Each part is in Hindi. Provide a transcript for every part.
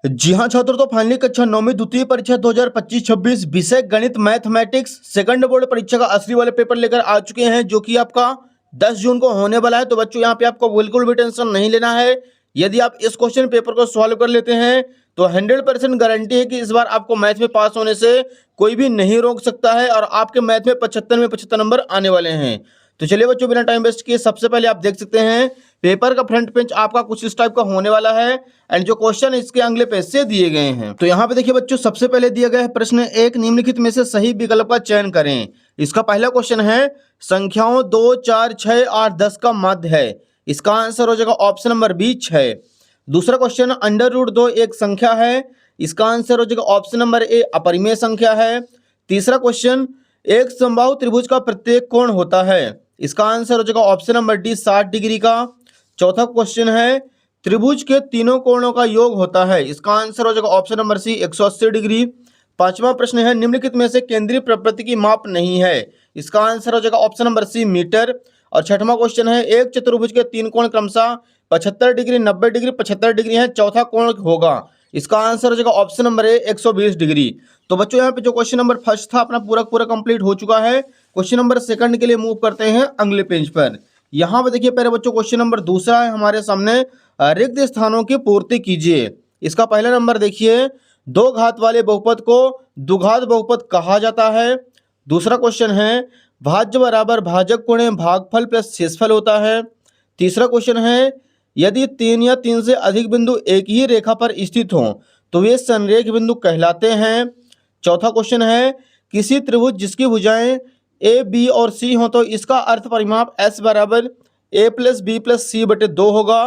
जी हाँ छात्रों, तो फाइनली कक्षा 9वीं द्वितीय परीक्षा 2025-26 विषय गणित मैथमेटिक्स सेकंड बोर्ड परीक्षा का असली वाले पेपर लेकर आ चुके हैं, जो कि आपका 10 जून को होने वाला है। तो बच्चों यहाँ पे आपको बिल्कुल भी टेंशन नहीं लेना है। यदि आप इस क्वेश्चन पेपर को सॉल्व कर लेते हैं तो 100% गारंटी है कि इस बार आपको मैथ में पास होने से कोई भी नहीं रोक सकता है और आपके मैथ में 75 में 75 नंबर आने वाले हैं। तो चलिए बच्चों, बिना टाइम वेस्ट किए सबसे पहले आप देख सकते हैं पेपर का फ्रंट पेज आपका कुछ इस टाइप का होने वाला है एंड जो क्वेश्चन इसके अगले पेज से दिए गए हैं। तो यहाँ पे देखिए बच्चों, सबसे पहले दिया गया है प्रश्न एक, निम्नलिखित में से सही विकल्प का चयन करें। इसका पहला क्वेश्चन है संख्याओं 2, 4, 6, 8, 10 का मध्य है। इसका आंसर हो जाएगा ऑप्शन नंबर बी 6। दूसरा क्वेश्चन √2 एक संख्या है। इसका आंसर हो जाएगा ऑप्शन नंबर ए अपरिमेय संख्या है। तीसरा क्वेश्चन एक समबाहु त्रिभुज का प्रत्येक कोण होता है। इसका आंसर हो जाएगा ऑप्शन नंबर डी 60 डिग्री का। चौथा क्वेश्चन है त्रिभुज के तीनों कोणों का योग होता है। इसका आंसर हो जाएगा ऑप्शन नंबर सी 180 डिग्री। पांचवा प्रश्न है निम्नलिखित में से केंद्रीय प्रवृत्ति की माप नहीं है। इसका आंसर हो जाएगा ऑप्शन नंबर सी मीटर। और छठवां क्वेश्चन है एक चतुर्भुज के तीन कोण क्रमशः 75 डिग्री, 90 डिग्री, 75 डिग्री है, चौथा कोण होगा। इसका आंसर हो जाएगा ऑप्शन नंबर ए 120 डिग्री। तो बच्चों यहाँ पे जो क्वेश्चन नंबर फर्स्ट था अपना पूरा कंप्लीट हो चुका है। क्वेश्चन नंबर सेकंड के लिए मूव करते हैं अगले पेज पर। यहाँ पे देखिए पहले बच्चों क्वेश्चन नंबर दूसरा है हमारे सामने, रिक्त स्थानों की पूर्ति कीजिए। इसका पहला नंबर देखिए, दो घात वाले बहुपद को द्विघात बहुपद कहा जाता है। दूसरा क्वेश्चन है भाज्य बराबर भाजक गुणे भागफल प्लस शेषफल होता है। तीसरा क्वेश्चन है यदि 3 या 3 से अधिक बिंदु एक ही रेखा पर स्थित हों तो वे संरेख बिंदु कहलाते हैं। चौथा क्वेश्चन है किसी त्रिभुज जिसकी भुजाएं ए बी और सी हो तो इसका अर्थ परिमाप एस बराबर ए प्लस बी प्लस सी बटे 2 होगा।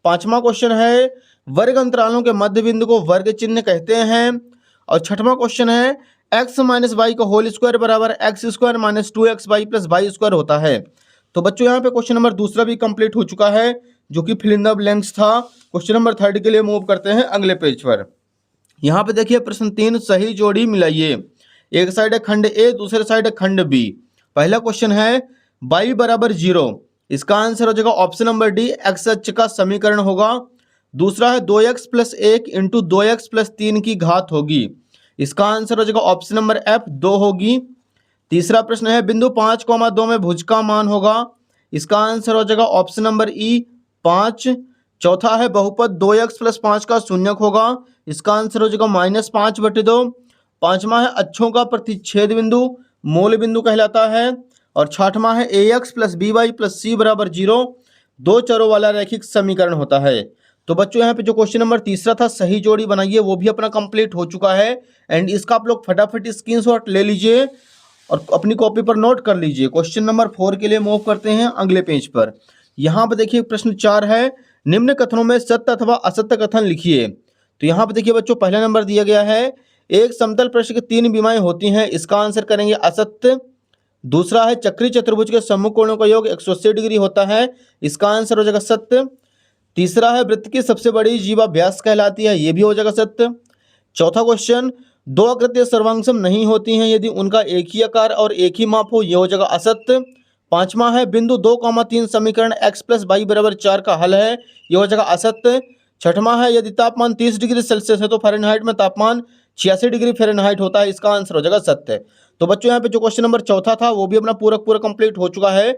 पांचवा क्वेश्चन है वर्ग अंतरालों के मध्य बिंदु को वर्ग चिन्ह कहते हैं। और छठवां क्वेश्चन है एक्स माइनस वाई का होल स्क्वायर बराबर x square minus 2x y plus y square होता है। तो बच्चों यहाँ पे क्वेश्चन नंबर दूसरा भी कंप्लीट हो चुका है, जो कि फिल इन द ब्लैंक्स था। क्वेश्चन नंबर थर्ड के लिए मूव करते हैं अगले पेज पर। यहाँ पे देखिए प्रश्न 3 सही जोड़ी मिलाइए। एक साइड है खंड ए, दूसरे साइड है खंड बी। पहला क्वेश्चन है y बराबर 0। इसका आंसर हो जाएगा ऑप्शन नंबर डी एक्स अक्ष का समीकरण होगा। दूसरा है 2x plus 1 into 2x plus 3 की घात होगी। इसका आंसर हो जाएगा ऑप्शन नंबर एफ 2 होगी। तीसरा प्रश्न है बिंदु 5,2 में भुज का मान होगा। इसका आंसर हो जाएगा ऑप्शन नंबर ई 5। चौथा है बहुपद 2x प्लस 5 का शून्यक होगा। इसका आंसर हो जाएगा -5/2। पांचवा है अक्षों का प्रतिच्छेद बिंदु मूल बिंदु कहलाता है। और छठवां है ax plus b y plus c बराबर 0 दो चरों वाला रैखिक समीकरण होता है। तो बच्चों यहाँ पे जो क्वेश्चन नंबर तीसरा था सही जोड़ी बनाइए, वो भी अपना कंप्लीट हो चुका है। एंड इसका आप लोग फटाफट स्क्रीनशॉट ले लीजिए और अपनी कॉपी पर नोट कर लीजिए। क्वेश्चन नंबर 4 के लिए मूव करते हैं अगले पेज पर। यहाँ पे देखिए प्रश्न 4 है निम्न कथनों में सत्य अथवा असत्य कथन लिखिए। तो यहाँ पे देखिए बच्चों पहला नंबर दिया गया है एक समतल पृष्ठ की 3 विमाएं होती हैं। इसका आंसर करेंगे असत्य। दूसरा है चक्री चतुर्भुज के सम्मुख कोणों का योग 180 डिग्री होता है। इसका आंसर हो जाएगा सत्य। तीसरा है वृत्त की सबसे बड़ी जीवा व्यास कहलाती है। ये भी हो जाएगा सत्य। चौथा क्वेश्चन दो आकृतियां सर्वांगसम नहीं होती हैं यदि उनका एक ही आकार और एक ही माप हो। यह हो जाएगा असत्य। पांचवा है बिंदु 2,3 समीकरण x प्लस वाई बराबर 4 का हल है। यह हो जाएगा असत्य। छठवां है यदि तापमान 30 डिग्री सेल्सियस है तो फ़ारेनहाइट में तापमान 86 डिग्री फ़ारेनहाइट होता है। इसका आंसर हो जाएगा सत्य। तो बच्चों यहाँ पे जो क्वेश्चन नंबर चौथा था वो भी अपना पूरा कंप्लीट हो चुका है।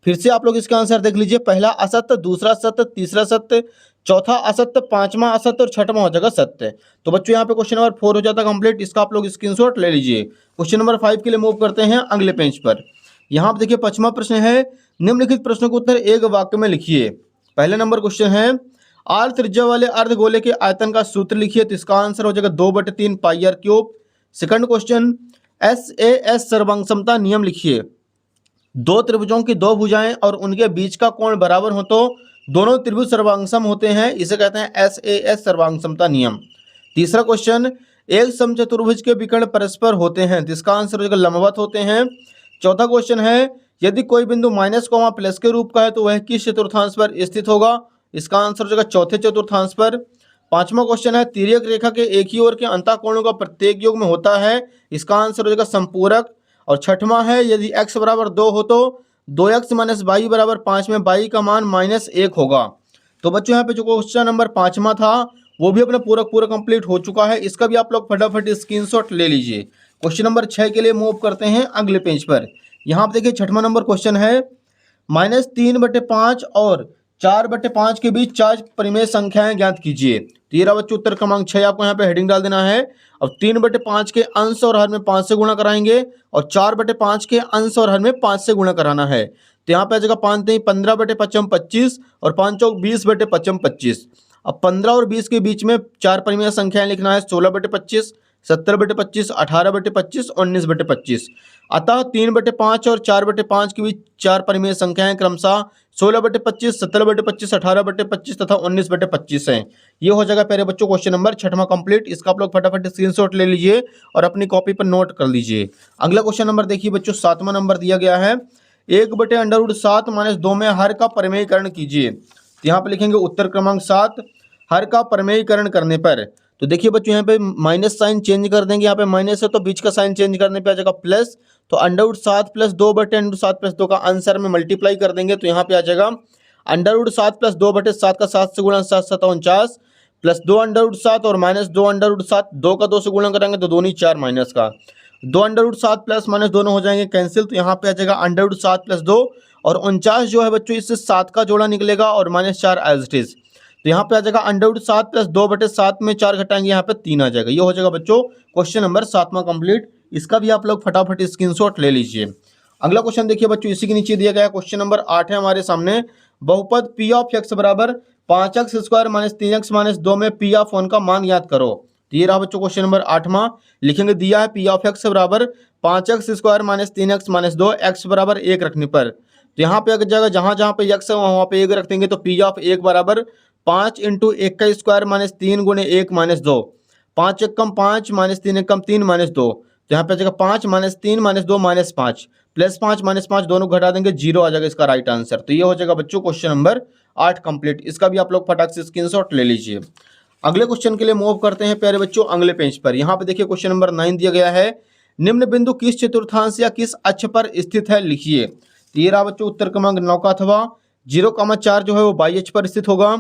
फिर से आप लोग इसका आंसर देख लीजिए, पहला असत्य, दूसरा सत्य, तीसरा सत्य, चौथा असत्य, पांचवा असत्य और छठवां हो जाएगा सत्य। तो बच्चों यहाँ पे क्वेश्चन नंबर 4 हो जाता है कंप्लीट। इसका आप लोग स्क्रीनशॉट ले लीजिए। क्वेश्चन नंबर 5 के लिए मूव करते हैं अगले पेज पर। यहाँ पे देखिए पांचवा प्रश्न है निम्नलिखित प्रश्नों का उत्तर एक वाक्य में लिखिए। पहले नंबर क्वेश्चन है आर त्रिज्या वाले अर्धगोले के आयतन का सूत्र लिखिए। तो इसका आंसर हो जाएगा 2/3 pi r cube. Second question SAS सर्वांगसमता नियम लिखिए। दो त्रिभुजों की दो भुजाएं और उनके बीच का कोण बराबर हो तो दोनों त्रिभुज सर्वांगसम होते हैं। इसे कहते हैं SAS सर्वांगसमता नियम। तीसरा क्वेश्चन एक समचतुर्भुज के विकर्ण परस्पर होते हैं। इसका आंसर हो जाएगा लंबवत होते हैं। चौथा क्वेश्चन है यदि कोई बिंदु माइनस कॉमा प्लस के रूप का है तो वह किस चतुर्थांश पर स्थित होगा। इसका आंसर हो जाएगा चौथे चतुर्थांश पर। पांचवा क्वेश्चन है तिर्यक रेखा के एक ही ओर के अंतःकोणों का प्रत्येक योग में होता है। इसका आंसर हो जाएगा संपूरक। और छठवां है यदि x बराबर 2 हो तो 2x माइनस वाई बराबर 5 में वाई का मान -1 होगा। तो बच्चों यहाँ पे जो क्वेश्चन नंबर पांचवा था वो भी अपना पूरा कंप्लीट हो चुका है। इसका भी आप लोग फटाफट स्क्रीनशॉट ले लीजिए। क्वेश्चन नंबर 6 के लिए मूव करते हैं अगले पेज पर। यहाँ पे देखिए 6वां नंबर क्वेश्चन है, -3/5 और 4/5 के बीच 4 परिमेय संख्याएं ज्ञात कीजिए। तो ये रहा बच्चों उत्तर क्रमांक 6। आपको यहाँ पे हेडिंग डाल देना है। अब 3/5 के अंश और हर में 5 से गुणा कराएंगे और 4/5 के अंश और हर में 5 से गुणा कराना है। तो यहाँ पे आ जाएगा 5 नहीं 15/5 25 और 5 चौक 20/5 25। अब 15 और 20 के बीच में 4 परिमेय संख्याएं लिखना है, 16/25, 17/25, 18/25, 19/25। अतः 3/5 और 4/5 के बीच 4 परिमेय संख्याएं क्रमशः 16/25, 17/25, 18/25 तथा 19/25 हैं। ये हो जाएगा प्यारे बच्चों क्वेश्चन नंबर 6वां कंप्लीट। इसका आप लोग फटाफट स्क्रीनशॉट ले लीजिए और अपनी कॉपी पर नोट कर लीजिए। अगला क्वेश्चन नंबर देखिए बच्चों 7वां नंबर दिया गया है, 1/√7 - 2 में हर का परिमेयीकरण कीजिए। तो यहाँ पे लिखेंगे उत्तर क्रमांक 7, हर का परिमेयीकरण करने पर। तो देखिए बच्चों यहाँ पे माइनस साइन चेंज कर देंगे, यहाँ पे माइनस है तो बीच का साइन चेंज करने पे आ जाएगा प्लस। तो √7 + 2/√7 + 2 का आंसर में मल्टीप्लाई कर देंगे तो यहाँ पे आ जाएगा √7 + 2/7 का 7 से गुणा 7 7 49 प्लस 2√7 और -2√7, 2 का 2 से गुणा करेंगे तो 2 नहीं 4 माइनस का 2√7 प्लस माइनस दोनों हो जाएंगे कैंसिल। तो यहाँ पे आ जाएगा √7 + 2 और 49 जो है बच्चों इससे 7 का जोड़ा निकलेगा और -4 एज इट इज। तो यहाँ पे आ जाएगा √7 + 2/7 में 4 घटाएंगे यहाँ पे 3 आ जाएगा। ये हो जाएगा बच्चों क्वेश्चन नंबर 7वां कंप्लीट। इसका भी आप लोग फटाफट स्क्रीनशॉट ले लीजिए। अगला क्वेश्चन देखिए बच्चों इसी के नीचे दिया गया क्वेश्चन नंबर 8 है हमारे सामने, बहुपद p(x) बराबर 5x² - 3x - 2 में p(1) का मान ज्ञात करो। तो ये रहा बच्चों क्वेश्चन नंबर 8वां। लिखेंगे दिया है p(x) बराबर 5x² - 3x - 2 x बराबर 1 रखने पर। तो यहाँ पे अगर जगह जहाँ जहाँ पे x है वहाँ पे 1 रख देंगे तो p(1) बराबर 5 × 1 का स्क्वायर - 3 × 1 - 2, 5 × 1 = 5 - 3 × 3 - 2। तो यहाँ पे आ जाएगा 5 - 3 - 2 -5 +5 -5 दोनों घटा देंगे 0 आ जाएगा इसका राइट आंसर। तो ये हो जाएगा बच्चों क्वेश्चन नंबर 8 कंप्लीट। इसका भी आप लोग फटाक से स्क्रीनशॉट ले लीजिए। अगले क्वेश्चन के लिए मूव करते हैं प्यारे बच्चों अगले पेज पर। यहाँ पे देखिए क्वेश्चन नंबर 9 दिया गया है, निम्न बिंदु किस चतुर्थांश या किस अक्ष पर स्थित है लिखिए। तो ये रहा बच्चों उत्तर क्रमांक 9 का अथवा 0,4 जो है वो बाई अक्ष पर स्थित होगा,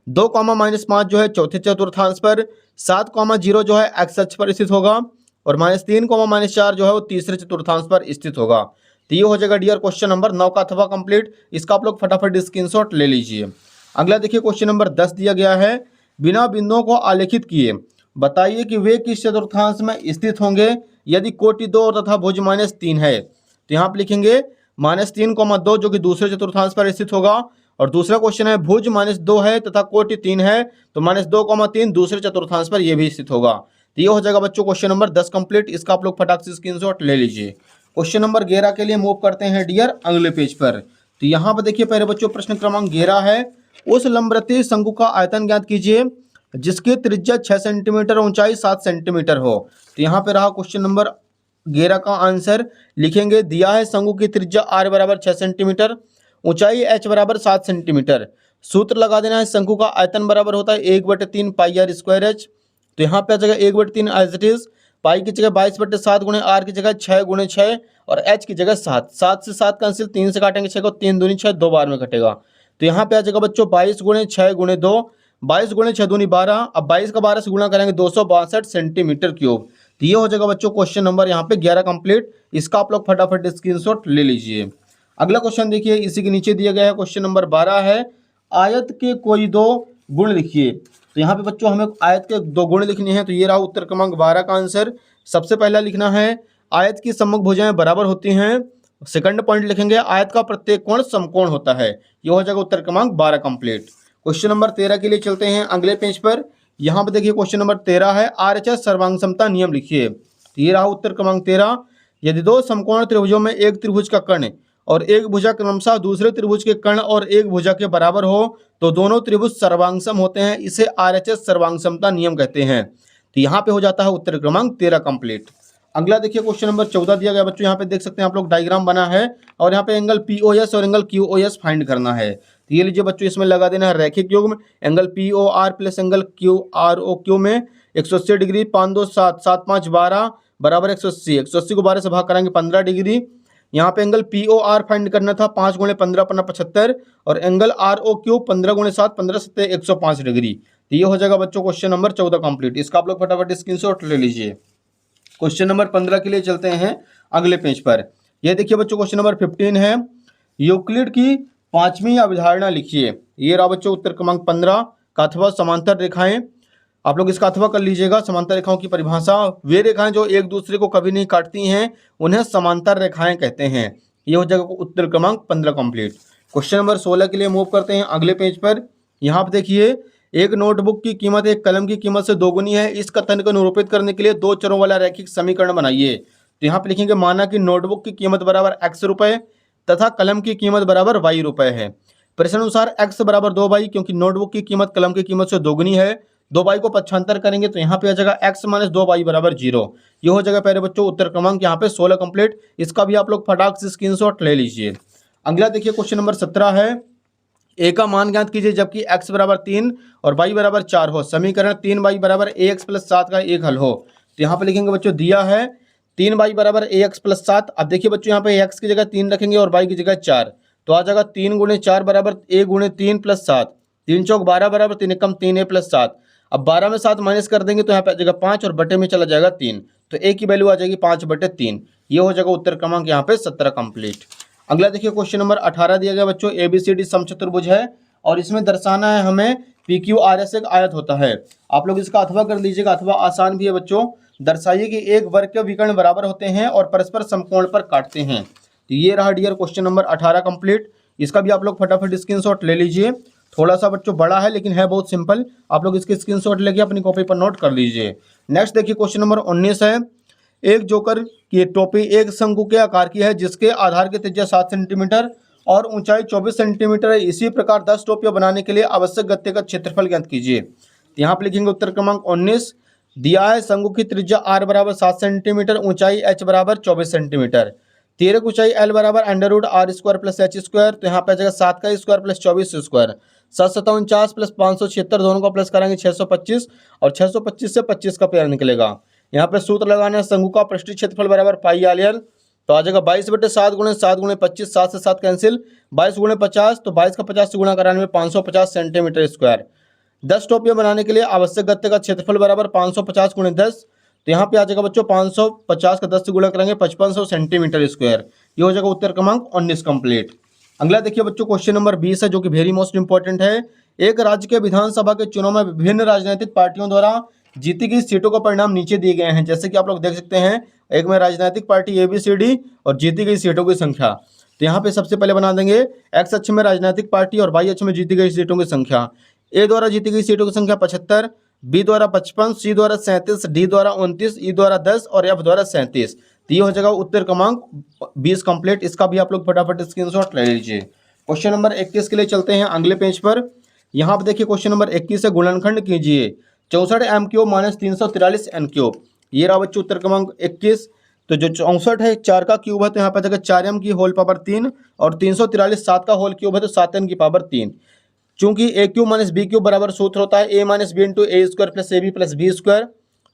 2, -5 जो है चौथे चतुर्थांश पर, 7, 0 जो है एक्स अक्ष पर स्थित होगा और -3, -4 जो है वो तीसरे चतुर्थांश पर स्थित होगा। तो ये हो जाएगा डियर क्वेश्चन नंबर 9 का अथवा कंप्लीट। इसका आप लोग फटाफट स्क्रीनशॉट ले लीजिए। अगला देखिए क्वेश्चन नंबर 10 दिया गया है, बिना बिंदुओं को आलेखित किए बताइए कि वे किस चतुर्थांश में स्थित होंगे यदि कोटि 2 तथा भुज -3 है। तो यहाँ पे लिखेंगे -3, 2 जो कि दूसरे चतुर्थांश पर स्थित होगा और दूसरा क्वेश्चन है भुज -2 है तथा कोटि 3 है तो -2, 3 दूसरे चतुर्थांश पर यह भी स्थित होगा। तो ये हो जाएगा बच्चों क्वेश्चन नंबर 10 कंप्लीट। इसका आप लोग फटाक से स्क्रीनशॉट ले लीजिए। क्वेश्चन नंबर 11 के लिए मूव करते हैं डियर अगले पेज पर। तो यहाँ पर देखिए पहले बच्चों प्रश्न क्रमांक 11 है, उस लंबवृत्तीय शंकु का आयतन ज्ञात कीजिए जिसकी त्रिज्या 6 सेंटीमीटर ऊंचाई 7 सेंटीमीटर हो। तो यहाँ पे रहा क्वेश्चन नंबर 11 का आंसर। लिखेंगे दिया है शंकु की त्रिज्या r बराबर 6 सेंटीमीटर, ऊंचाई h बराबर 7 सेंटीमीटर। सूत्र लगा देना है, शंकु का आयतन बराबर होता है 1/3 πr²h। तो यहाँ पे आ जाएगा 1/3 एज इट इज, पाई की जगह 22/7 गुणे r की जगह 6 × 6 और h की जगह 7, 7 से 7 कैंसिल, 3 से काटेंगे 6 को, 3 दूनी 6, 2 बार में कटेगा। तो यहाँ पे आ जाएगा बच्चों 22 × 6 × 2, 22 × 6 दूनी 12, अब 22 का 12 से गुणा करेंगे 262 सेंटीमीटर क्यूब। तो ये हो जाएगा बच्चों क्वेश्चन नंबर यहाँ पे 11 कंप्लीट। इसका आप लोग फटाफट स्क्रीनशॉट ले लीजिए। अगला क्वेश्चन देखिए इसी के नीचे दिया गया है क्वेश्चन नंबर 12 है, आयत के कोई 2 गुण लिखिए। तो यहाँ पे बच्चों हमें आयत के 2 गुण लिखने हैं। तो ये रहा उत्तर क्रमांक 12 का आंसर। सबसे पहला लिखना है आयत की सम्मुख भुजाएं बराबर होती हैं। सेकंड पॉइंट लिखेंगे आयत का प्रत्येक कोण समकोण होता है। ये हो जाएगा उत्तर क्रमांक 12 कंप्लीट। क्वेश्चन नंबर 13 के लिए चलते हैं अगले पेज पर। यहाँ पे देखिए क्वेश्चन नंबर 13 है, आरएचएस सर्वांग समता नियम लिखिए। तो ये रहा उत्तर क्रमांक 13, यदि 2 समकोण त्रिभुजों में एक त्रिभुज का कर्ण और एक भुजा क्रमशः दूसरे त्रिभुज के कर्ण और एक भुजा के बराबर हो तो दोनों त्रिभुज सर्वांगसम होते हैं, इसे आरएचएस सर्वांग समता नियम कहते हैं। तो यहाँ पे हो जाता है उत्तर क्रमांक 13 कंप्लीट। अगला देखिए क्वेश्चन नंबर 14 दिया गया बच्चों, यहाँ पे देख सकते हैं आप लोग डायग्राम बना है और यहाँ पे एंगल पीओएस और एंगल क्यूओएस फाइंड करना है। तो ये लीजिए बच्चों, इसमें लगा देना है रैखिक युग्म, एंगल पीओआर प्लस एंगल क्यूआरओक्यू में 180 डिग्री, 5 2 7 7 5 12 बराबर 180, 180 को 12 से भाग कराएंगे 15 डिग्री। यहाँ पे एंगल पीओआर फाइंड करना था, 5 × 15 = 75 और एंगल आरओक्यू 15 × 7 15 7 105 डिग्री। तो ये हो जाएगा बच्चों क्वेश्चन नंबर 14 कंप्लीट। इसका आप लोग फटाफट स्क्रीनशॉट ले लीजिए। क्वेश्चन नंबर 15 के लिए चलते हैं अगले पेज पर। यह देखिए बच्चों क्वेश्चन नंबर 15 है, यूक्लिड की पांचवी अवधारणा लिखिए। ये रहा बच्चों उत्तर क्रमांक 15 का अथवा समांतर रेखाएं। आप लोग इसका अथवा कर लीजिएगा। समांतर रेखाओं की परिभाषा, वे रेखाएं जो एक दूसरे को कभी नहीं काटती हैं उन्हें समांतर रेखाएं कहते हैं। ये हो जाएगा उत्तर क्रमांक 15 कंप्लीट। क्वेश्चन नंबर 16 के लिए मूव करते हैं अगले पेज पर। यहाँ पर देखिए, एक नोटबुक की कीमत एक कलम की कीमत से दोगुनी है। इस कथन को निरूपित करने के लिए दो चरों वाला रैखिक समीकरण बनाइए। तो यहाँ पे लिखेंगे, माना कि नोटबुक की कीमत बराबर x रुपए तथा कलम की कीमत बराबर y रुपए है। प्रश्नानुसार x बराबर 2y, क्योंकि नोटबुक की कीमत कलम की कीमत से दोगुनी है। 2y को पक्षांतर करेंगे तो यहाँ पे आ जाएगा x माइनस 2y बराबर 0। ये हो जाएगा पहले बच्चों उत्तर क्रमांक यहाँ पे 16 कंप्लीट। इसका भी आप लोग फटाक से स्क्रीनशॉट ले लीजिए। अगला देखिए क्वेश्चन नंबर 17 है, ए का मान ज्ञात कीजिए जबकि x बराबर 3 और y बराबर 4 हो। समीकरण 3y बराबर ax प्लस 7 का एक हल हो। तो यहाँ पे लिखेंगे बच्चों, दिया है 3y बराबर ax प्लस 7। अब देखिए बच्चों, यहाँ पे x की जगह 3 रखेंगे और y की जगह 4, तो आ जाएगा 3 गुणे 4 बराबर a गुणे 3 प्लस 7। 3 चौक 12 बराबर 3 एकम 3a प्लस 7। अब 12 में 7 माइनस कर देंगे तो यहाँ पे आ जाएगा 5 और बटे में चला जाएगा 3, तो a की वैल्यू आ जाएगी 5/3। ये हो जाएगा उत्तर क्रमांक यहाँ पे 17 कंप्लीट। अगला देखिए क्वेश्चन नंबर 18 दिया गया बच्चों, ABCD समचतुर्भुज है और इसमें दर्शाना है हमें PQRS एक आयत होता है। आप लोग इसका अथवा कर लीजिएगा। अथवा आसान भी है बच्चों। दर्शाइए कि एक वर्ग के विकर्ण बराबर होते हैं और परस्पर समकोण पर काटते हैं। तो ये रहा डियर क्वेश्चन नंबर 18 कंप्लीट। इसका भी आप लोग फटाफट स्क्रीनशॉट ले लीजिए। थोड़ा सा बच्चों बड़ा है लेकिन है बहुत सिंपल। आप लोग इसके स्क्रीनशॉट लेके अपनी कॉपी पर नोट कर लीजिए। नेक्स्ट देखिए क्वेश्चन नंबर 19 है, एक जोकर की टोपी एक शंकु के आकार की है जिसके आधार की त्रिज्या 7 सेंटीमीटर और ऊंचाई 24 सेंटीमीटर है। इसी प्रकार 10 टोपियां बनाने के लिए आवश्यक गत्ते का क्षेत्रफल ज्ञात कीजिए। यहाँ पे लिखेंगे उत्तर क्रमांक 19। दिया है शंकु की त्रिज्या r बराबर 7 सेंटीमीटर, ऊंचाई h बराबर 24 सेंटीमीटर, तिर्यक ऊंचाई l बराबर √r² प्लस h²। तो यहाँ पे आ जाएगा 7 का स्क्वायर प्लस 24 स्क्वायर, 749 प्लस 576, दोनों का प्लस करेंगे 625 और 625 से 25 का पेयर निकलेगा। यहाँ पे सूत्र लगाना है, शंकु का पृष्ठीय क्षेत्रफल बराबर पाई r। तो आ जाएगा 22/7 गुणे 7 गुणे 25, 7 से 7 कैंसिल, 22 गुणे 50, तो 22 का 50 से गुणा कराने में 550 सेंटीमीटर स्क्वायर। 10 टोपियां बनाने के लिए आवश्यक गत्ते का क्षेत्रफल बराबर 550 गुणे 10। तो यहाँ पे आ जाएगा बच्चों 550 का 10 से गुणा करेंगे 5500 सेंटीमीटर स्क्वायर। ये हो जाएगा उत्तर क्रमांक 19 कंप्लीट। अगला देखिए बच्चों क्वेश्चन नंबर 20 है जो कि वेरी मोस्ट इंपॉर्टेंट है। एक राज्य के विधानसभा के चुनाव में विभिन्न राजनीतिक पार्टियों द्वारा जीती गई सीटों का परिणाम नीचे दिए गए हैं। जैसे कि आप लोग देख सकते हैं, एक में राजनीतिक पार्टी ABCD और जीती गई सीटों की संख्या। तो यहाँ पे सबसे पहले बना देंगे x अक्ष में राजनीतिक पार्टी और y अक्ष में जीती गई सीटों की संख्या। A द्वारा जीती गई सीटों की संख्या 75, B द्वारा 55, C द्वारा 37, D द्वारा 29, E द्वारा 10 और F द्वारा 37। तो ये हो जाएगा उत्तर क्रमांक 20 कंप्लीट। इसका भी आप लोग फटाफट स्क्रीनशॉट ले लीजिए। क्वेश्चन नंबर 21 के लिए चलते हैं अगले पेज पर। यहाँ पर देखिए क्वेश्चन नंबर 21 से गुणनखंड कीजिए 64 m³ माइनस 343 n³। ये रहा बच्चों उत्तर क्रमांक 21। तो जो 64 है 4 का क्यूब है तो यहाँ पे जगह 4m की होल पावर 3 और 343 7 का होल क्यूब है तो 7n की पावर 3। चूंकि a³ माइनस b³ बराबर सूत्र होता है a minus b into a² plus ab plus b²।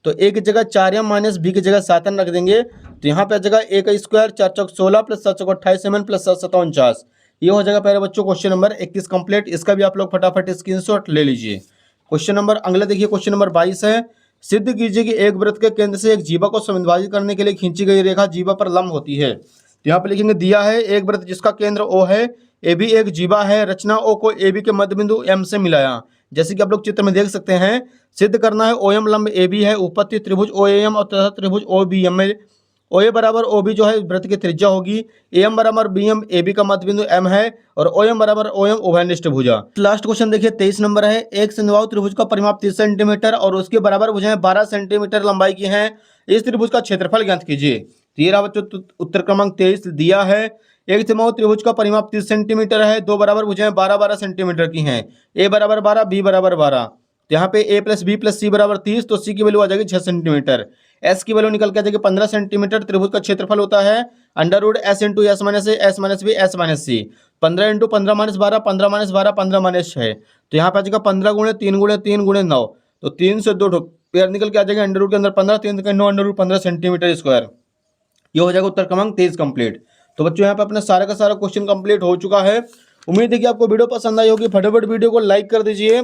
तो a की जगह 4m माइनस b की जगह 7n रख देंगे। तो यहाँ पे जगह a का स्क्वायर 4 चौक 16 प्लस 7 चौक 28 mn प्लस 7 7 49। ये हो जाएगा पहले बच्चों क्वेश्चन नंबर 21 कंप्लीट। इसका भी आप लोग फटाफट स्क्रीनशॉट ले लीजिए। क्वेश्चन नंबर अगला देखिए क्वेश्चन नंबर 22 है, सिद्ध कीजिए कि एक वृत्त के केंद्र से एक जीवा को समविभाजित करने के लिए खींची गई रेखा जीवा पर लंब होती है। तो यहाँ पे लिखेंगे, दिया है एक वृत्त जिसका केंद्र O है, AB एक जीवा है, रचना O को AB के मध्य बिंदु M से मिलाया। जैसे कि आप लोग चित्र में देख सकते हैं, सिद्ध करना है OM लंब AB है, उपपत्ति त्रिभुज OAM और तथा त्रिभुज OBM में OA बराबर OB जो है वृत्त की त्रिज्या होगी, AM बराबर BM AB का मध्य बिंदु M है और OM बराबर OM उभयनिष्ठ भुजा। लास्ट क्वेश्चन देखिए 23 नंबर है, एक समबाहु त्रिभुज का परिमाप 30 सेंटीमीटर और उसके बराबर भुजाएं 12 सेंटीमीटर लंबाई की हैं। इस त्रिभुज का क्षेत्रफल ज्ञात कीजिए। तो ये रहा बच्चों उत्तर क्रमांक 23। दिया है एक समबाहु त्रिभुज का परिमाप 30 सेंटीमीटर है, दो बराबर भुजाएं 12-12 सेंटीमीटर की हैं, A बराबर 12 B बराबर 12। तो यहाँ पे A plus B plus C बराबर 30, तो C की वैल्यू आ जाएगी 6 सेंटीमीटर। S की वैल्यू निकल के आ जाएगी 15 सेंटीमीटर। त्रिभुज का क्षेत्रफल होता है √S into S minus A S minus B S minus C। 15 into 15 minus 12 15 minus 12 15 minus 6। तो यहाँ पे आ जाएगा 15 गुणे 3 गुणे 3 गुणे 9, तो 3 से 2 पेयर निकल के आ जाएगा √ के अंदर 15 3 के 9 √15 सेंटीमीटर स्क्वायर। ये हो जाएगा उत्तर क्रमांक 23 कंप्लीट। तो बच्चों यहाँ पे अपना सारा का सारा क्वेश्चन कंप्लीट हो चुका है। उम्मीद है कि आपको वीडियो पसंद आई होगी। फटाफट वीडियो को लाइक कर दीजिए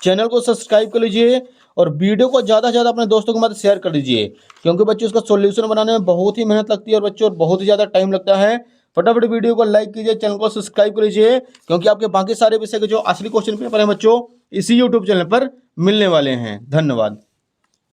चैनल को सब्सक्राइब कर लीजिए और वीडियो को ज़्यादा से ज़्यादा अपने दोस्तों के साथ शेयर कर दीजिए, क्योंकि बच्चों इसका सॉल्यूशन बनाने में बहुत ही मेहनत लगती है और बच्चों बहुत ही ज़्यादा टाइम लगता है। फटाफट वीडियो को लाइक कीजिए, चैनल को सब्सक्राइब कर लीजिए, क्योंकि आपके बाकी सारे विषय के जो असली क्वेश्चन पेपर है बच्चों इसी यूट्यूब चैनल पर मिलने वाले हैं। धन्यवाद।